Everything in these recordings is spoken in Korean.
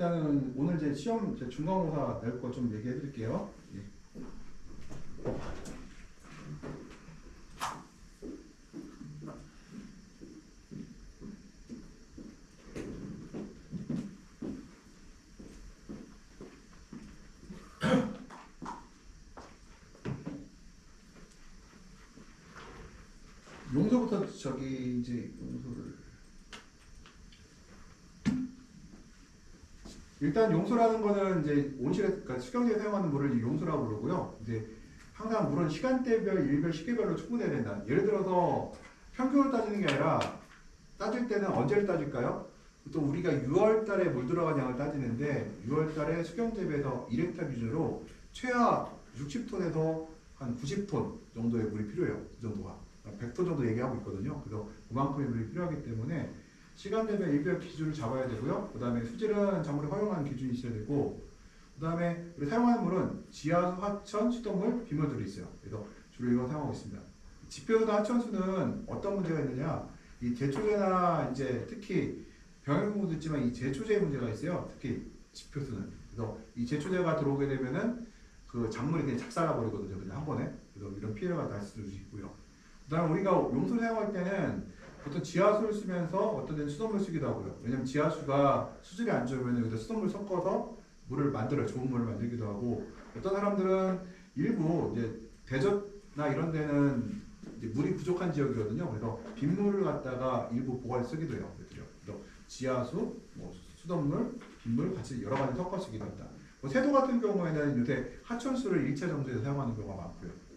일단은 오늘 이제 시험 이제 중간고사 낼 거 좀 얘기해 드릴게요. 예. 용서부터 저기 이제 용서를 일단 용서라는 거는 이제 온실에 그러니까 수경재에 사용하는 물을 이제 용서라고 그러고요. 이제 항상 물은 시간대별, 일별, 시계별로 충분해야 된다. 예를 들어서 평균을 따지는 게 아니라 따질 때는 언제를 따질까요? 또 우리가 6월 달에 물 들어간 양을 따지는데 6월 달에 수경재배에서 1헥타 기준으로 최하 60톤에서 한 90톤 정도의 물이 필요해요. 그 정도가. 100톤 정도 얘기하고 있거든요. 그래서 그만큼의 물이 필요하기 때문에 시간대별 일별 기준을 잡아야 되고요. 그 다음에 수질은 작물에 허용하는 기준이 있어야 되고, 그 다음에 우리 사용하는 물은 지하수, 하천, 수돗물, 빗물들이 있어요. 그래서 주로 이거 사용하고 있습니다. 지표수나 하천수는 어떤 문제가 있느냐? 이 제초제나 이제 특히 병해공도 있지만 이 제초제의 문제가 있어요. 특히 지표수는. 그래서 이 제초제가 들어오게 되면은 그 작물이 그냥 작살나 버리거든요. 그냥 한 번에. 그래서 이런 피해가 날 수도 있고요. 그 다음에 우리가 용수를 사용할 때는 보통 지하수를 쓰면서 어떤 데는 수돗물 쓰기도 하고요. 왜냐면 지하수가 수질이 안 좋으면 여기다 수돗물 섞어서 물을 만들어요. 좋은 물을 만들기도 하고, 어떤 사람들은 일부 이제 대저나 이런 데는 이제 물이 부족한 지역이거든요. 그래서 빗물을 갖다가 일부 보관해 쓰기도 해요. 그래서 지하수, 뭐 수돗물, 빗물 같이 여러 가지 섞어 쓰기도 한다. 뭐 세도 같은 경우에는 요새 하천수를 일체 정도에 사용하는 경우가 많고요.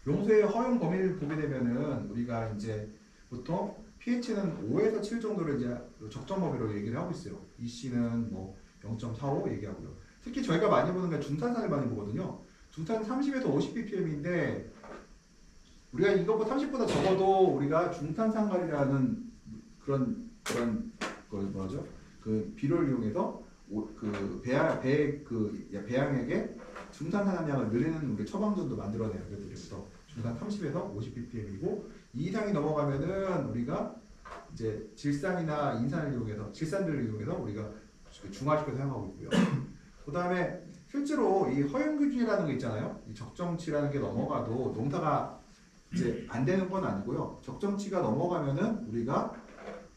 용수의 허용 범위를 보게 되면은 우리가 이제 보통 pH는 5에서 7 정도를 이제 적정 범위로 얘기를 하고 있어요. EC는 뭐 0.45 얘기하고요. 특히 저희가 많이 보는 게 중탄산을 많이 보거든요. 중탄 30에서 50 ppm인데 우리가 이것보다 30보다 적어도 우리가 중탄산갈이라는 그런 그 뭐죠? 그 비료를 이용해서 그 배양액에 중탄산 함량을 늘리는 우리 처방전도 만들어내요. 그래서 중탄 30에서 50 ppm이고 이 이상이 넘어가면은 우리가 이제 질산이나 인산을 이용해서 질산들을 이용해서 우리가 중화시켜 사용하고 있고요. 그 다음에 실제로 이 허용 기준이라는 게 있잖아요. 이 적정치라는 게 넘어가도 농사가 이제 안 되는 건 아니고요. 적정치가 넘어가면은 우리가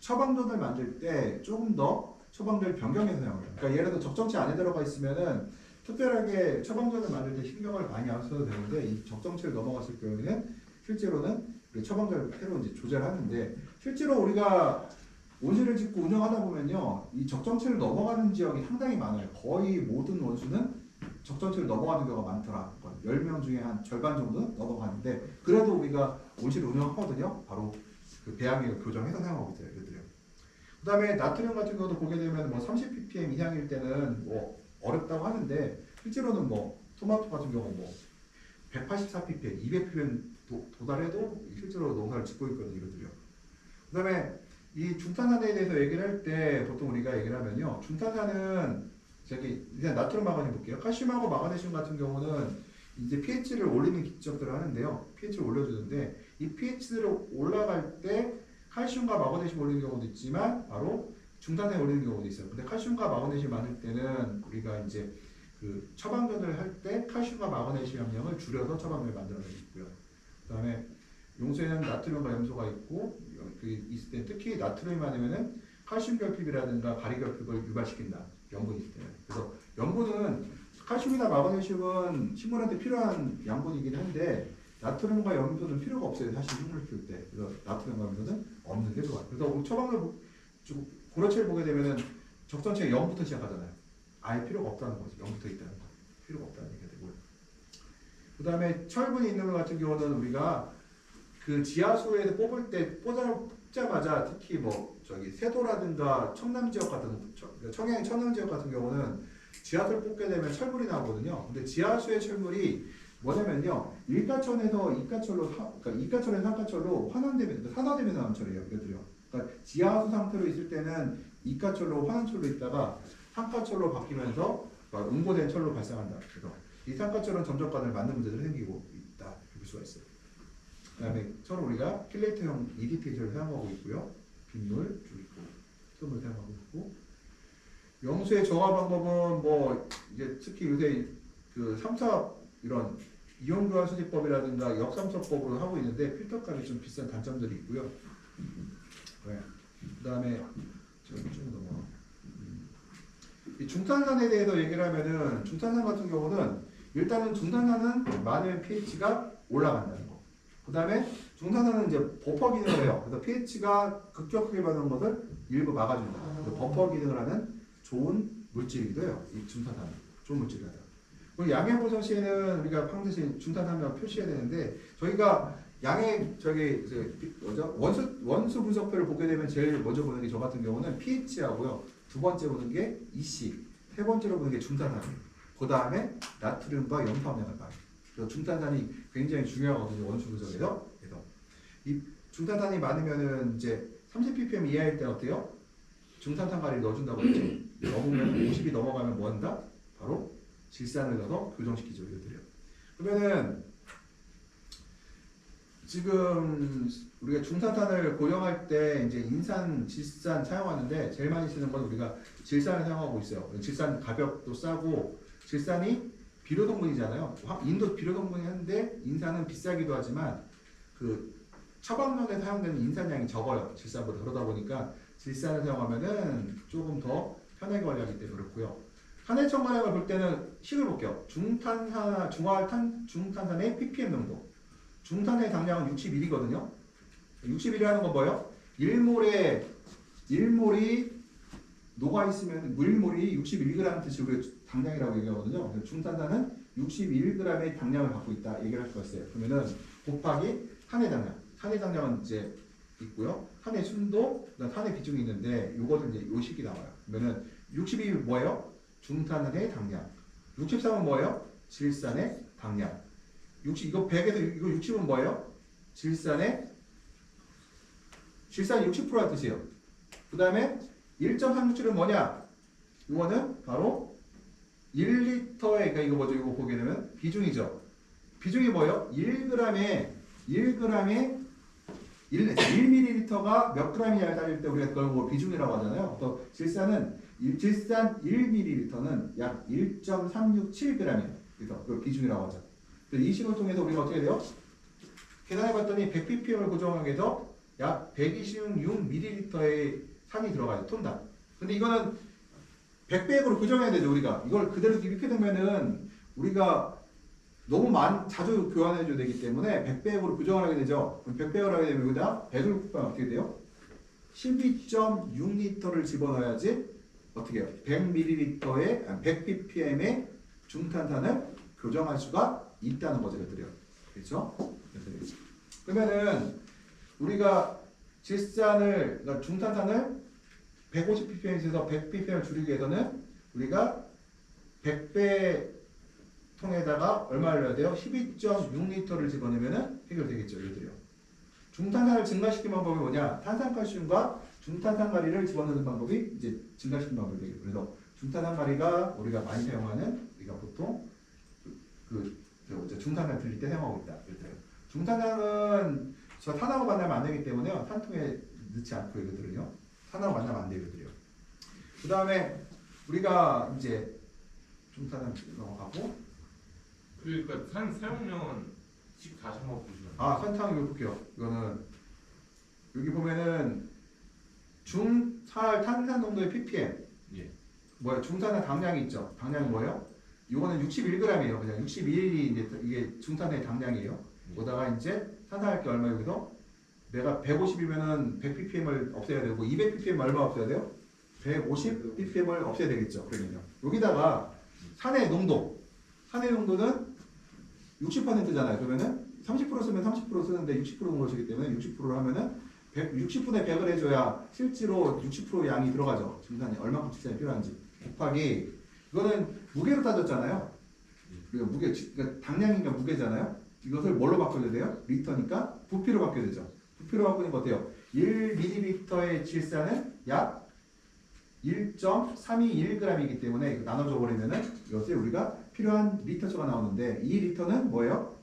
처방전을 만들 때 조금 더 처방전을 변경해서 사용해요. 그러니까 예를 들어 적정치 안에 들어가 있으면은 특별하게 처방전을 만들 때 신경을 많이 안 써도 되는데 이 적정치를 넘어갔을 경우에는 실제로는 처방전을 새로 이제 조절하는데 실제로 우리가 온실을 짓고 운영하다 보면요 이 적정치를 넘어가는 지역이 상당히 많아요. 거의 모든 원수는 적정치를 넘어가는 경우가 많더라. 10명 중에 한 절반 정도는 넘어가는데 그래도 우리가 온실을 운영하거든요. 바로 그 배양액을 교정해서 사용하고 있어요. 얘들요. 그 다음에 나트륨 같은 경우도 보게 되면 뭐 30 ppm 이상일 때는 뭐 어렵다고 하는데 실제로는 뭐 토마토 같은 경우 뭐 184 ppm, 200 ppm 도달해도 실제로 농사를 짓고 있거든요. 이거들요. 그 다음에 이 중탄산에 대해서 얘기를 할 때 보통 우리가 얘기를 하면요. 중탄산은 저기 일단 나트륨 마그네슘 볼게요. 칼슘하고 마그네슘 같은 경우는 이제 pH를 올리는 기적들을 하는데요. pH를 올려주는데 이 pH를 올라갈 때 칼슘과 마그네슘 올리는 경우도 있지만 바로 중탄산에 올리는 경우도 있어요. 근데 칼슘과 마그네슘 많을 때는 우리가 이제 그 처방전을 할 때 칼슘과 마그네슘 함량을 줄여서 처방전을 만들어내고 있고요. 그 다음에 용수에는 나트륨과 염소가 있고 그 있을 때 특히 나트륨이 많으면은 칼슘 결핍이라든가 가리 결핍을 유발시킨다. 염분이 있을 때는. 그래서 염분은 칼슘이나 마그네슘은 식물한테 필요한 양분이긴 한데 나트륨과 염소는 필요가 없어요. 사실 식물을 키울 때. 그래서 나트륨과 염소는 없는 게 좋아요. 그래서 처방을 고려체를 보게 되면은 적정치가 0부터 시작하잖아요. 아예 필요가 없다는 거죠. 0부터 있다는 거. 필요가 없다는 얘기가 되고요. 그 다음에 철분이 있는 것 같은 경우는 우리가 그 지하수에서 뽑을 때 뽑자마자 특히 뭐 저기 세도라든가 청남 지역 같은 청양 천남 지역 같은 경우는 지하수를 뽑게 되면 철물이 나오거든요. 근데 지하수의 철물이 뭐냐면요, 일가천에서 이가천로, 그러니까 이가천에서 삼가천로 산화되면 나온 철이에요. 이것들이요. 그러니까 지하수 상태로 있을 때는 이가철로 환원철로 있다가 산가철로 바뀌면서 응고된 철로 발생한다. 그래서 이 산가철은 점적관을 맞는 문제들이 생기고 있다. 볼 수가 있어요. 그 다음에 철은 우리가 킬레이터형 EDT 철을 사용하고 있고요. 빗물, 수돗물 사용하고 있고, 염수의 정화 방법은 뭐 이제 특히 요새 그 삼투압 이런 이온 교환 수지법이라든가 역삼투압법으로 하고 있는데 필터값이 좀 비싼 단점들이 있고요. 네. 그다음에 좀 넘어. 이 중탄산에 대해서 얘기를 하면은 중탄산 같은 경우는 일단은 중탄산은 많은 pH가 올라간다는 거. 그다음에 중탄산은 이제 버퍼 기능을 해요. 그래서 pH가 급격하게 변하는 것을 일부 막아준다. 그래서 버퍼 기능을 하는 좋은 물질이기도 해요. 이 중탄산은 좋은 물질이다. 그리고 양해보정 시에는 우리가 반드시 중탄산이라고 표시해야 되는데 저희가 양해 저기 뭐죠? 원수 분석표를 보게 되면 제일 먼저 보는 게 저 같은 경우는 pH하고요. 두 번째 보는 게 EC, 세 번째로 보는 게 중탄산. 그 다음에 나트륨과 염화합량을 봐요. 그래서 중탄산이 굉장히 중요하거든요. 원수 분석에서. 그래서 이 중탄산이 많으면은 이제 30ppm 이하일 때 어때요? 중탄산 가리를 넣어준다고 했죠. 넘으면 50이 넘어가면 뭐 한다? 바로 질산을 넣어서 교정시키죠. 이것들이요. 그러면은 지금 우리가 중탄산을 고정할 때 이제 인산, 질산 사용하는데 제일 많이 쓰는 건 우리가 질산을 사용하고 있어요. 질산 가격도 싸고 질산이 비료 성분이잖아요. 인도 비료 성분인데 인산은 비싸기도 하지만 그 처방전에 사용되는 인산량이 적어요. 질산보다. 그러다 보니까 질산을 사용하면은 조금 더 편하게 관리하기 때문에 그렇고요. 탄핵 첨가량을 볼 때는 식을 볼게요. 중탄산의 ppm 농도. 중탄의 당량은 61이거든요. 61이라는 건 뭐예요? 1몰이 녹아있으면, 물몰이 61g 뜻이 우리가 당량이라고 얘기하거든요. 그래서 중탄산은 61g의 당량을 갖고 있다. 얘기를 할 수가 있어요. 그러면은 곱하기 탄의 당량. 탄의 당량은 이제 있고요. 탄의 순도, 탄의 비중이 있는데, 요거는 이제 요 식이 나와요. 그러면은 62이 뭐예요? 중탄의 당량. 63은 뭐예요? 질산의 당량. 60, 이거 100에서 이거 60은 뭐예요? 질산이 60%라는 뜻이에요. 그 다음에 1.367은 뭐냐? 이거는 바로 1리터에, 그러니까 이거 뭐죠? 이거 보게 되면 비중이죠. 비중이 뭐예요? 1ml가 몇 g이냐를 따질 때 우리가 그걸 뭐 비중이라고 하잖아요. 또 질산 1ml는 약 1.367g이에요. 그래서 그걸 비중이라고 하죠. 이 식을 통해서 우리가 어떻게 돼요? 계산해봤더니 100ppm을 고정하기 위해서 약 126ml의 산이 들어가요. 톤당. 근데 이거는 100배액으로 고정해야 되죠. 우리가 이걸 그대로 이렇게 되면은 우리가 너무 자주 교환해줘야 되기 때문에 100배액으로 고정을 하게 되죠. 그럼 100배액을 하게 되면 여기다 100을 곱하면 어떻게 돼요? 12.6L를 집어넣어야지 어떻게 해요? 100ppm의 중탄산을 교정할 수가 있다는 거죠. 이것들이요. 그렇죠? 그러면은 우리가 질산을, 그러니까 중탄산을 150ppm에서 100ppm을 줄이기 위해서는 우리가 100배 통에다가 얼마를 넣어야 돼요? 12.6L를 집어넣으면 해결되겠죠. 이것들이요. 중탄산을 증가시키는 방법이 뭐냐? 탄산칼슘과 중탄산가리를 집어넣는 방법이 이제 증가시키는 방법이 되겠죠. 그래서 중탄산가리가 우리가 많이 사용하는, 우리가 보통 중탄산 들릴 때 사용하고 있다. 중탄산은 탄하고 만나면 안 되기 때문에요. 탄통에 넣지 않고 이것들은요. 탄하고 만나면 안 되거든요. 그 다음에 우리가 이제 중탄산 넘어가고. 그러니까 산 사용량은 식 다시 한번 보시면. 산탕 이거 볼게요. 이거는 여기 보면은 중살 탄산 농도의 ppm. 예. 뭐야? 중탄산 당량이 있죠. 당량이 뭐예요? 이거는 61g이에요. 그냥 61이 이제 이게 중탄의 당량이에요. 보다가 이제 탄산할 게 얼마 여기서 내가 150이면은 100ppm을 없애야 되고 200ppm 얼마 없애야 돼요? 150ppm을 없애야 되겠죠. 그러면요. 여기다가 산의 농도는 60%잖아요. 그러면은 30% 쓰면 30% 쓰는데 60%는 것이기 때문에 60%를 하면은 60분의 100을 해줘야 실제로 60% 양이 들어가죠. 중탄이 얼마큼 질산이 필요한지 곱하기 이거는 무게로 따졌잖아요. 우리가 무게, 그러니까 당량이니까 무게잖아요. 이것을 뭘로 바꿔야 돼요? 리터니까 부피로 바꿔야 되죠. 부피로 바꾸니까 어때요? 1ml의 질산은 약 1.321g이기 때문에 이거 나눠줘 버리면은 이것을 우리가 필요한 리터수가 나오는데 이 리터는 뭐예요?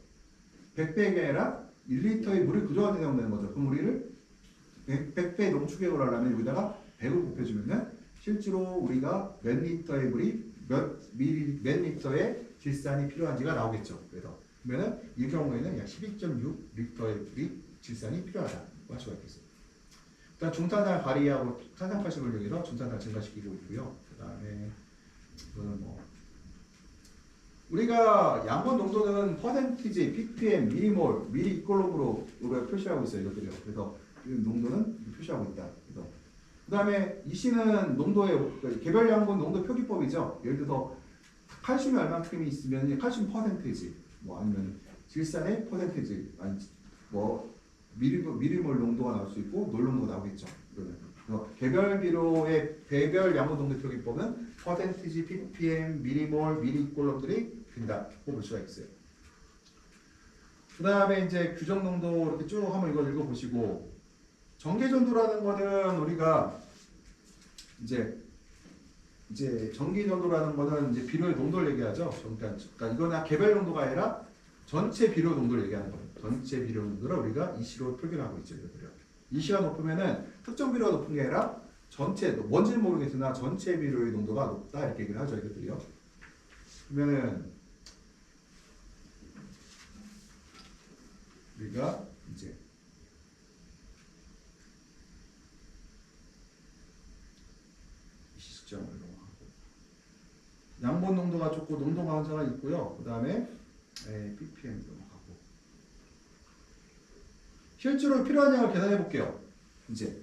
100배가 아니라 1리터의 물을 그조한테 사용되는 거죠. 그럼 우리를 100배 농축액을 하려면 여기다가 100을 곱해주면은 실제로 우리가 몇 리터의 물이 몇 리터의 질산이 필요한지가 나오겠죠. 그래서 그러면은 이 경우에는 약 12.6리터의 물이 질산이 필요하다고 할 수가 있겠어요. 일단 중탄산 발휘하고 탄산가스를 이용해서 중탄산을 증가시키고 있고요. 그 다음에 이거는 뭐 우리가 양분 농도는 퍼센티지, ppm, 미리몰, 미리 이꼴로그로 우리가 표시하고 있어요. 이것들이요. 그래서 이 농도는 표시하고 있다. 그래서 그 다음에 이 C는 농도의 개별 양분 농도 표기법이죠. 예를 들어서 칼슘이 얼마큼이 있으면 칼슘 퍼센티지, 뭐 아니면 질산의 퍼센티지, 아니 뭐 미리몰 농도가 나올 수 있고 놀 농도가 나오겠죠. 이거는. 그래서 개별 비료의 배별 양분 농도 표기법은 퍼센티지, ppm, 미리몰, 미리꼴럼들이 된다고 볼 수가 있어요. 그 다음에 이제 규정 농도 이렇게 쭉 한번 이걸 읽어보시고 전기전도라는 거는 우리가 이제 전기전도라는 거는 이제 비료의 농도를 얘기하죠. 그러니까 이거는 개별 농도가 아니라 전체 비료 농도를 얘기하는 거예요. 전체 비료 농도를 우리가 이시로 표기하고 있죠. 이것들이요. 이시가 높으면은 특정 비료가 높은 게 아니라 전체 뭔지는 모르겠으나 전체 비료의 농도가 높다 이렇게 얘기를 하죠. 이것들이요. 그러면은 우리가 이제 이 시점을 이용하고 양분 농도가 좋고 농도가 한자가 있고요. 그 다음에 ppm 넘어가고 실제로 필요한 양을 계산해 볼게요. 이제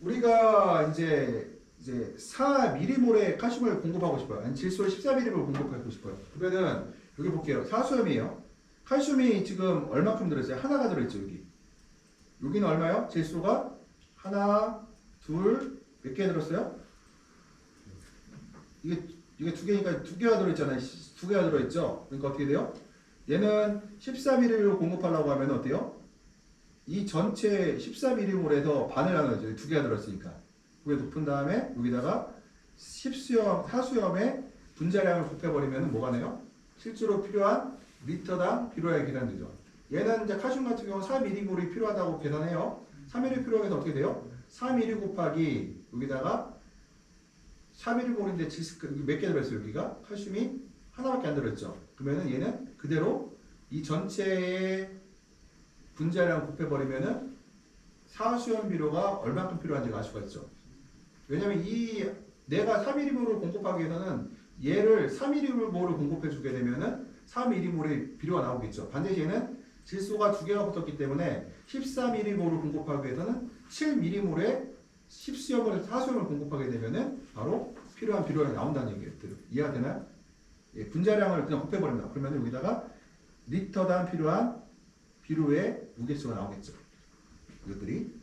우리가 이제 4mm몰의 칼슘을 공급하고 싶어요. 아니 질소를 14mm몰 공급하고 싶어요. 그러면은 여기 볼게요. 사수염이에요. 칼슘이 지금 얼마큼 들어있어요? 하나가 들어있죠. 여기는 얼마요? 질소가 하나, 둘, 몇 개 들었어요? 이게 두 개니까 두 개가 들어있잖아요. 두 개가 들어있죠. 그러니까 어떻게 돼요? 얘는 14ml를 공급하려고 하면 어때요? 이 전체 14ml몰에서 반을 나눠야죠. 두 개가 들었으니까. 그게 높은 다음에 여기다가 사수염의 분자량을 곱해버리면 뭐가 돼요? 실제로 필요한 리터당 비료량이 계산되죠. 얘는 이제 칼슘 같은 경우 4ml몰이 필요하다고 계산해요. 3ml 필요해서 어떻게 돼요? 4ml 곱하기 여기다가 4ml몰인데 몇 개 들어있어요? 여기가 칼슘이 하나밖에 안 들어있죠. 그러면은 얘는 그대로 이 전체의 분자량 곱해버리면은 사수염 비료가 얼마큼 필요한지 알 수가 있죠. 왜냐면 내가 4ml몰을 공급하기 위해서는 얘를 3ml몰을 공급해 주게 되면은 4ml몰의 비료가 나오겠죠. 반드시 얘는 질소가 두 개가 붙었기 때문에 14ml몰을 공급하기 위해서는 7ml몰의 사수염을 공급하게 되면은 바로 필요한 비료량이 나온다는 얘기예요. 이해가 되나요? 예, 분자량을 그냥 곱해버립니다. 그러면 여기다가 리터당 필요한 비료의 무게수가 나오겠죠. 이것들이.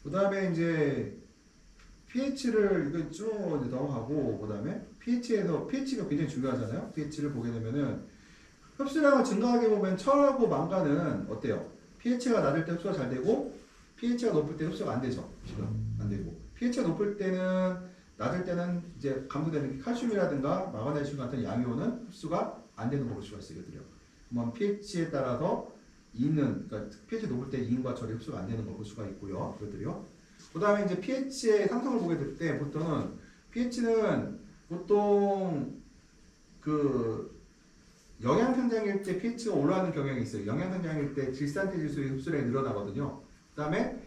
그 다음에 이제 pH를 이거 쭉 넘어가고, 그 다음에 pH가 굉장히 중요하잖아요. pH를 보게 되면은 흡수량을 증가하게 보면 철하고 망간은 어때요? pH가 낮을 때 흡수가 잘 되고 pH가 높을 때 흡수가 안 되죠. 지금 안 되고 pH가 높을 때는 낮을 때는 이제 감소되는 칼슘이라든가 마그네슘 같은 양이온은 흡수가 안 되는 거 볼 수가 있어요. 그러면 pH에 따라서 그러니까 pH 높을 때 이인과 철이 흡수가 안 되는 거 볼 수가 있고요. 그것들이요. 그 다음에 이제 pH의 상승을 보게 될 때 보통은 pH는 보통 영양성장일 때 pH가 올라가는 경향이 있어요. 영양성장일 때 질산체질소의 흡수량이 늘어나거든요. 그 다음에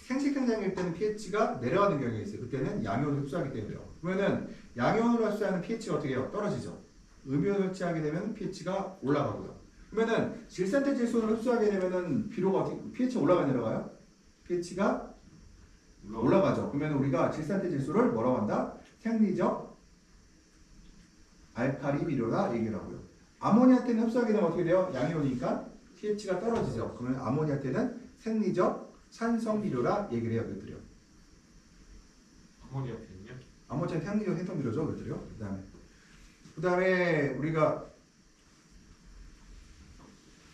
생식성장일 때는 pH가 내려가는 경향이 있어요. 그때는 양이온을 흡수하기 때문에요. 그러면은 양이온을 흡수하는 pH가 어떻게 해요? 떨어지죠. 음이온을 흡수하게 되면 pH가 올라가고요. 그러면은 질산체질소를 흡수하게 되면은 pH가 올라가 내려가요? pH가 올라가죠. 그러면 우리가 질산체질소를 뭐라고 한다? 생리적 알칼리 비료라 얘기를 하고요. 아모니아테는 흡수하게 되면 어떻게 돼요? 양이온이니까 pH가 떨어지죠. 그러면 아모니아테는 생리적 산성 비료라 얘기를 해요. 그것들이요. 아모니아펜요? 아모니아테는 생리적 산성 비료죠. 그것들이요. 그 다음에 우리가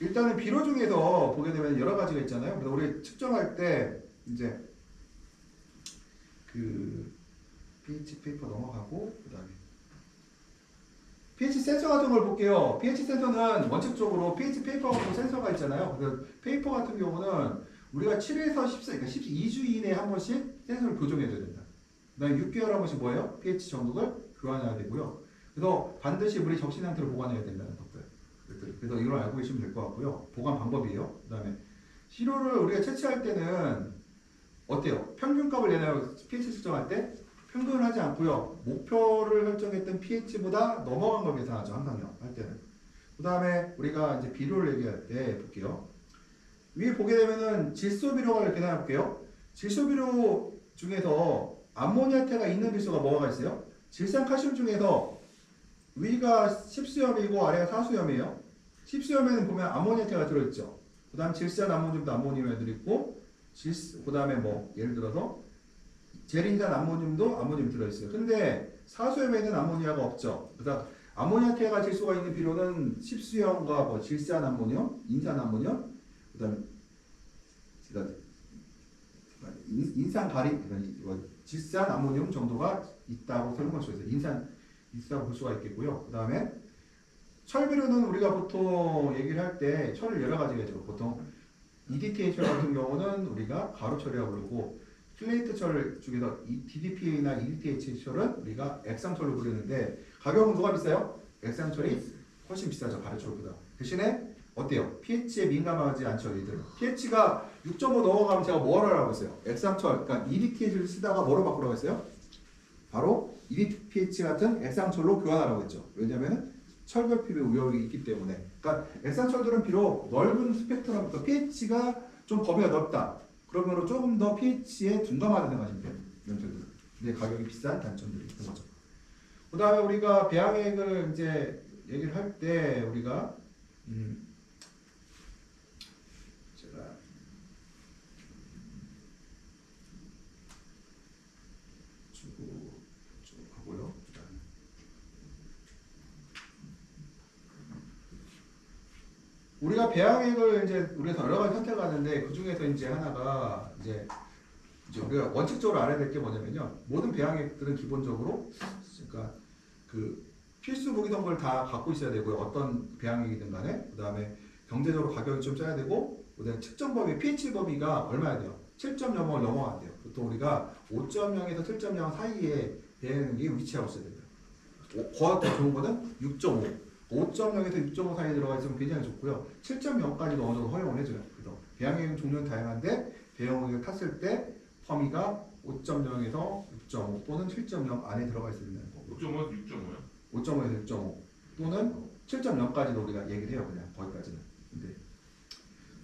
일단은 비료 중에서 보게 되면 여러 가지가 있잖아요. 그래서 우리 측정할 때 이제 pH 페이퍼 넘어가고 그 다음에 pH 센서 같은 걸 볼게요. pH 센서는 원칙적으로 pH 페이퍼 같은 센서가 있잖아요. 그래서 페이퍼 같은 경우는 우리가 7에서 14, 그러니까 12주 이내에 한 번씩 센서를 교정해줘야 된다. 그다음에 6개월에 한 번씩 뭐예요? pH 정도를 교환해야 되고요. 그래서 반드시 물이 적신 상태로 보관해야 된다는 것들. 그래서 이걸 알고 계시면 될 것 같고요. 보관 방법이에요. 그다음에 시료를 우리가 채취할 때는 어때요? 평균값을 내나요? pH 측정할 때? 평균을 하지 않고요. 목표를 설정했던 pH보다 넘어간 걸 계산하죠. 항상요. 할 때는. 그 다음에 우리가 이제 비료를 얘기할 때 볼게요. 위에 보게 되면은 질소비료를 계산해 볼게요. 질소비료 중에서 암모니아태가 있는 비료가 뭐가 있어요? 질산칼슘 중에서 위가 10수염이고 아래가 4수염이에요. 10수염에는 보면 암모니아태가 들어있죠. 그 다음 질산 암모늄도 암모늄에 들어있고 그 다음에 뭐 예를 들어서 제린산 암모늄도 암모늄이 들어있어요. 근데 사수염에는 암모니아가 없죠. 그래서 암모니아태가 질소가 있는 비료는 10수염과 뭐 질산 암모늄, 인산 암모늄, 그다음에 인산 가리, 질산 암모늄 정도가 있다고 설명할 수 있어요. 인산 있다고 볼 수가 있겠고요. 그다음에 철비료는 우리가 보통 얘기를 할 때 철을 여러 가지가 있죠. 보통 EDTA 철 같은 경우는 우리가 가루 철이라고 부르고 플레이트 철 중에서 DDPA나 EDTA 철은 우리가 액상철로 부르는데 가격은 누가 비싸요? 액상철이 훨씬 비싸죠. 가루 철보다. 대신에 어때요? pH에 민감하지 않죠. 얘들은. pH가 6.5 넘어가면 제가 뭐라고 하라고 했어요? 액상철, 그러니까 EDTA를 쓰다가 뭐로 바꾸라고 했어요? 바로 EDPH 같은 액상철로 교환하라고 했죠. 왜냐하면 철결 피부 위험이 있기 때문에. 그러니까 액상철들은 비록 넓은 스펙트럼, 그러니까 pH가 좀 범위가 넓다. 그러면 조금 더 pH에 둔감하다 생각하시면 돼요. 이런 철들은. 근데 가격이 비싼 단점들이 있는 거죠. 그 다음에 우리가 배양액을 이제 얘기를 할 때 우리가 제가 쭉 하고요. 우리가 배양액을 이제 우리가 여러 가지 선택하는데 그 중에서 이제 하나가 이제 우리가 원칙적으로 알아야 될 게 뭐냐면요. 모든 배양액들은 기본적으로 그러니까 그 필수 무기성분을 다 갖고 있어야 되고요. 어떤 배양액이든 간에 그다음에 경제적으로 가격이 좀 짜야 되고 그다음에 측정 범위 pH 범위가 얼마야 돼요? 7.0을 넘어가야 돼요. 보통 우리가 5.0에서 7.0 사이에 배양액이 위치하고 있어야 됩니다. 더 좋은 거는 6.5. 5.0에서 6.5 사이에 들어가 있으면 굉장히 좋고요. 7.0까지도 어느 정도 허용을 해줘요. 그래서 배양액 종류는 다양한데 배양액을 탔을 때 범위가 5.0에서 6.5 또는 7.0 안에 들어가 있어야 된다는 거. 5.5에서 6.5요? 5.5에서 6.5 또는 7.0까지도 우리가 얘기를 해요. 그냥 거기까지는. 근데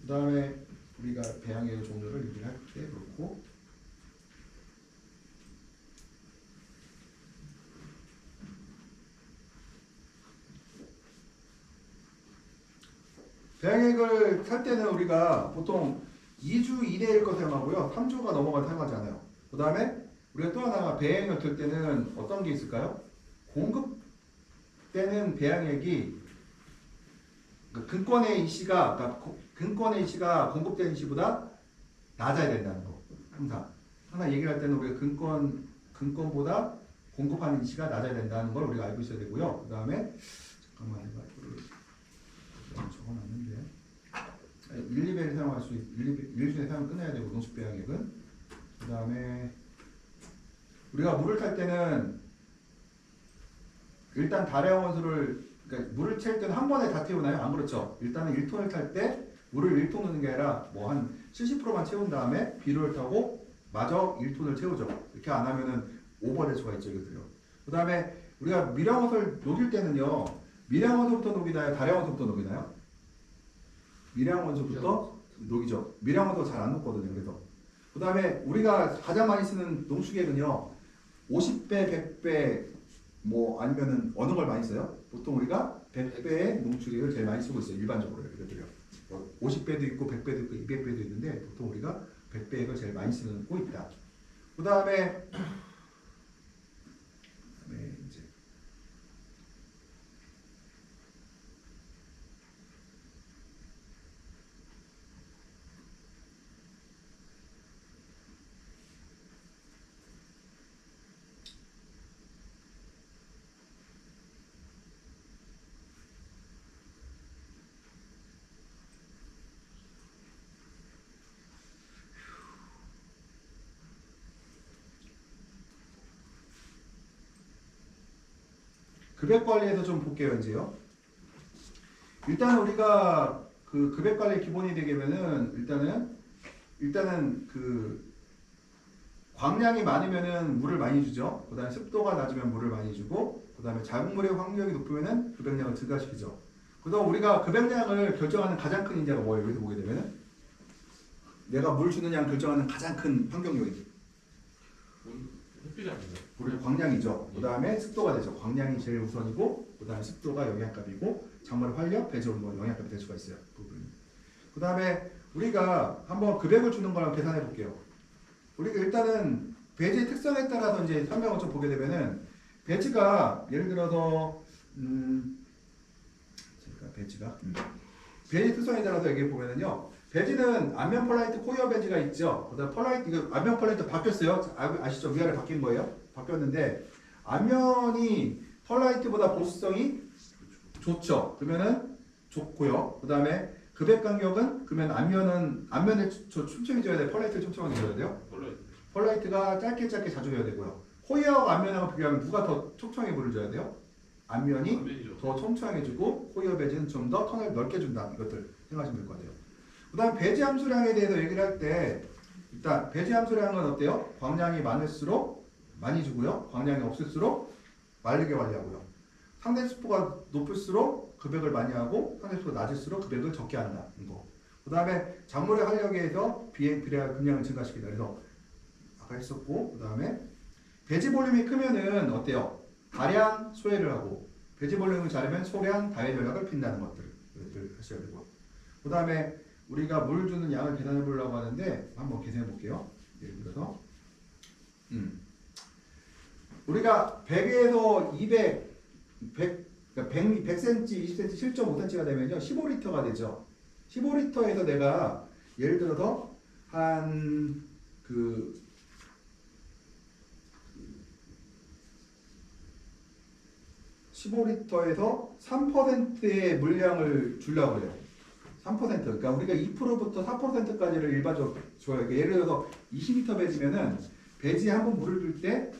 그 다음에 우리가 배양액 종류를 얘기를 할 때 그렇고 배양액을 살 때는 우리가 보통 2주 이내일 거 사용하고요. 3주가 넘어갈 사용하지 않아요. 그 다음에 우리가 또 하나가 배양액을 들 때는 어떤 게 있을까요? 공급되는 배양액이 근권의 이시가 근권의 이시가 공급되는 이시보다 낮아야 된다는 거. 항상 얘기를 할 때는 우리가 근권보다 공급하는 이시가 낮아야 된다는 걸 우리가 알고 있어야 되고요. 그 다음에 잠깐만 해봐. 적어놨는데 1, 2배를 사용할 수 1, 2배 사용 끝내야 되고 농축 배양액은 그 다음에 우리가 물을 탈 때는 일단 다량 원수를 그러니까 물을 채울 때는 한 번에 다 태우나요? 안 그렇죠. 일단은 1톤을 탈 때 물을 1톤 넣는 게 아니라 뭐 한 70%만 채운 다음에 비료를 타고 마저 1톤을 채우죠. 이렇게 안 하면은 오버될 수가 있죠. 이것들요. 그 다음에 우리가 밀양원소를 녹일 때는요. 밀양원소부터 녹이나요? 다량원소부터 녹이나요? 밀양원소부터 녹이죠. 밀양원소 잘 안 녹거든요. 그래서 그 다음에 우리가 가장 많이 쓰는 농축액은요. 50배, 100배 뭐 아니면은 어느 걸 많이 써요? 보통 우리가 100배의 농축액을 제일 많이 쓰고 있어요. 일반적으로 그래도요. 50배도 있고 100배도 있고 200배도 있는데 보통 우리가 100배액을 제일 많이 쓰고 있다. 그 다음에 이제 급액 관리에서 좀 볼게요, 이제요. 일단 우리가 그 급액 관리 기본이 되려면은 일단은 그 광량이 많으면은 물을 많이 주죠. 그다음에 습도가 낮으면 물을 많이 주고, 그다음에 작물의 환경이 높으면은 급액량을 증가시키죠. 그래서 우리가 급액량을 결정하는 가장 큰 인자가 뭐예요? 여기서 보게 되면은 내가 물 주는 양 결정하는 가장 큰 환경 요인. 햇빛 아닌가요? 우리 광량이죠. 그 다음에 습도가 되죠. 광량이 제일 우선이고, 그 다음에 습도가 영양값이고, 작물의 활력, 배지 온도 영양값이 될 수가 있어요. 그 다음에 우리가 한번 급액을 주는 거랑 계산해 볼게요. 우리가 일단은 배지의 특성에 따라서 이제 설명을 좀 보게 되면은 배지가 예를 들어서 배지 특성에 따라서 얘기해 보면은요. 배지는 안면 펄라이트 코이어 배지가 있죠. 그다음 펄라이트 이거 안면 펄라이트 바뀌었어요. 아시죠? 위아래 바뀐 거예요. 바뀌었는데 안면이 펄라이트보다 보수성이 좋죠. 그러면은 좋고요. 그다음에 급액 간격은 그러면 안면에 촘촘히 줘야 돼. 펄라이트를 촘촘하게 줘야 돼요. 펄라이트가 짧게 자주 줘야 되고요. 코이어하고 안면하고 비교하면 누가 더 촘촘하게 물을 줘야 돼요? 안면이 더 촘촘하게 주고 코이어 배지는 좀 더 턴을 넓게 준다. 이것들 생각하시면 될 것 같아요. 그 다음 배지 함수량에 대해서 얘기를 할 때 일단 배지 함수량은 어때요? 광량이 많을수록 많이 주고요. 광량이 없을수록 마르게 관리하고요. 상대 수포가 높을수록 급액을 많이 하고 상대 수포가 낮을수록 급액을 적게 한다. 이거. 그 다음에 작물의 활력에 의해서 비례할 금량을 증가시키다. 그래서 아까 했었고 그 다음에 배지 볼륨이 크면은 어때요? 다량 소외를 하고 배지 볼륨이 작으면 소량 다회 전략을 핀다는 것들을 하셔야 되고 그 다음에 우리가 물 주는 양을 계산해 보려고 하는데 한번 계산해 볼게요. 예를 들어서 우리가 100에서 100cm, 20cm, 7.5cm가 되면요 15리터가 되죠. 15리터에서 내가 예를 들어서 한 15리터에서 3%의 물량을 주려고 해요. 3%. 그러니까 우리가 2%부터 4%까지를 일반적으로 줘요. 그러니까 예를 들어서 20리터 배지면은 배지에 한 번 물을 줄 때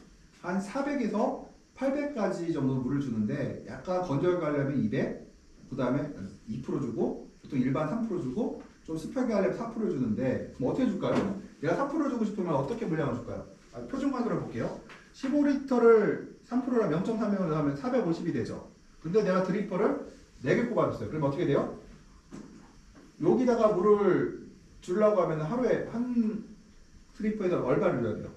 한 400에서 800까지 정도 물을 주는데 약간 건조하게 하려면 200, 그 다음에 2% 주고 보통 일반 3% 주고 좀 습하게 하려면 4% 주는데 그럼 어떻게 줄까요? 내가 4% 주고 싶으면 어떻게 물량을 줄까요? 표준관으로 볼게요. 15리터를 3%랑 0.3명으로 하면 450이 되죠. 근데 내가 드리퍼를 4개 꼽아줬어요. 그럼 어떻게 돼요? 여기다가 물을 주려고 하면 하루에 한 드리퍼에다 얼마를 줘야 돼요?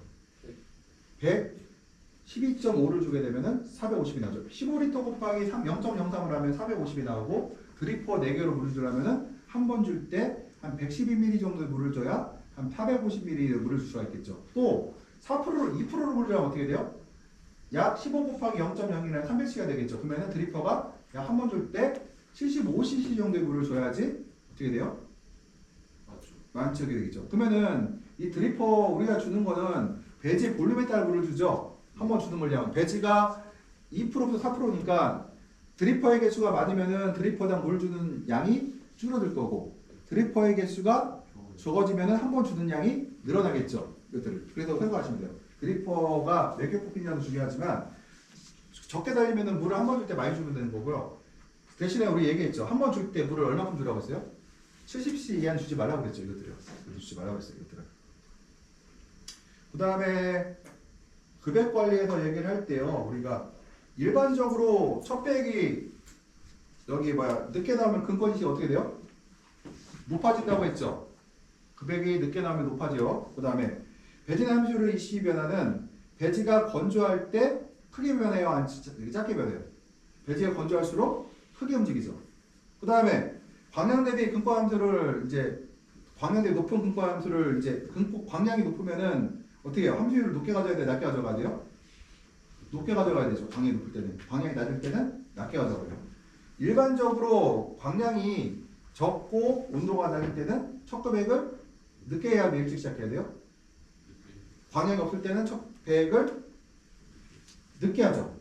112.5를 주게 되면은 450이 나오죠. 15리터 곱하기 0.03을 하면 450이 나오고 드리퍼 4개로 물을 주려면은 한 번 줄 때 한 112ml 정도의 물을 줘야 한 850ml의 물을 줄 수가 있겠죠. 또 4%로 2%로 물을 주면 어떻게 돼요? 약 15 곱하기 0.0이면 300cc가 되겠죠. 그러면 드리퍼가 약 한 번 줄 때 75cc 정도의 물을 줘야지 어떻게 돼요? 많죠. 되겠죠. 그러면은 이 드리퍼 우리가 주는 거는 배지 볼륨에 따라 물을 주죠. 한 번 주는 물량. 배지가 2%부터 4%니까 드리퍼의 개수가 많으면은 드리퍼당 물 주는 양이 줄어들 거고 드리퍼의 개수가 적어지면은 한 번 주는 양이 늘어나겠죠. 이것들을. 그래서 생각하시면 돼요. 드리퍼가 몇 개 뽑히냐도 중요하지만 적게 달리면은 물을 한 번 줄 때 많이 주면 되는 거고요. 대신에 우리 얘기했죠. 한 번 줄 때 물을 얼마큼 주라고 했어요? 70cc 이하는 주지 말라고 그랬죠. 이것들이요. 주지 말라고 했어요. 이것들은. 그 다음에 급액 관리에서 얘기를 할 때요. 우리가 일반적으로 첫 배액이 여기 늦게 나오면 근권이식 어떻게 돼요? 높아진다고 했죠. 급액이 늦게 나오면 높아져요. 그 다음에 배지 함수율의 이시 변화는 배지가 건조할 때 크게 변해요? 아니 작게 변해요? 배지가 건조할수록 크게 움직이죠. 그 다음에 광량 대비 근권 함수를 이제 광량 대비 높은 근권 함수를 이제 광량이 높으면은 어떻게 해요? 함수율을 높게 가져야 돼? 낮게 가져가야 돼요? 높게 가져가야 되죠. 광량이 높을 때는. 광량이 낮을 때는 낮게 가져가요. 일반적으로 광량이 적고 온도가 낮을 때는 첫 급액을 늦게 해야 하면 일찍 시작해야 돼요? 광량이 없을 때는 첫 배액을 늦게 하죠.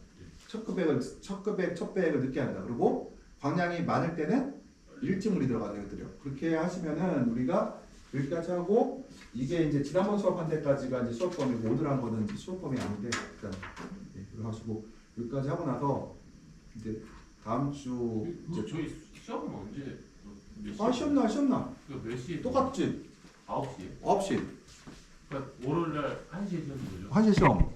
첫 배액을 늦게 한다. 그리고 광량이 많을 때는 일찍 물이 들어가는 것들이요. 그렇게 하시면은 우리가 여기까지 하고 이게 이제 지난번 수업한 데까지가 이제 수업범이고 오늘 한 거는 이제 수업범이 아닌데 일단 이렇게 하시고 여기까지 하고 나서 다음 주 이제 저희 시험은 언제 몇 시에? 시험날 몇 시에? 똑같지 9시에. 9시 그러니까 월요일 날 1시에 시험 보죠. 1시 시험.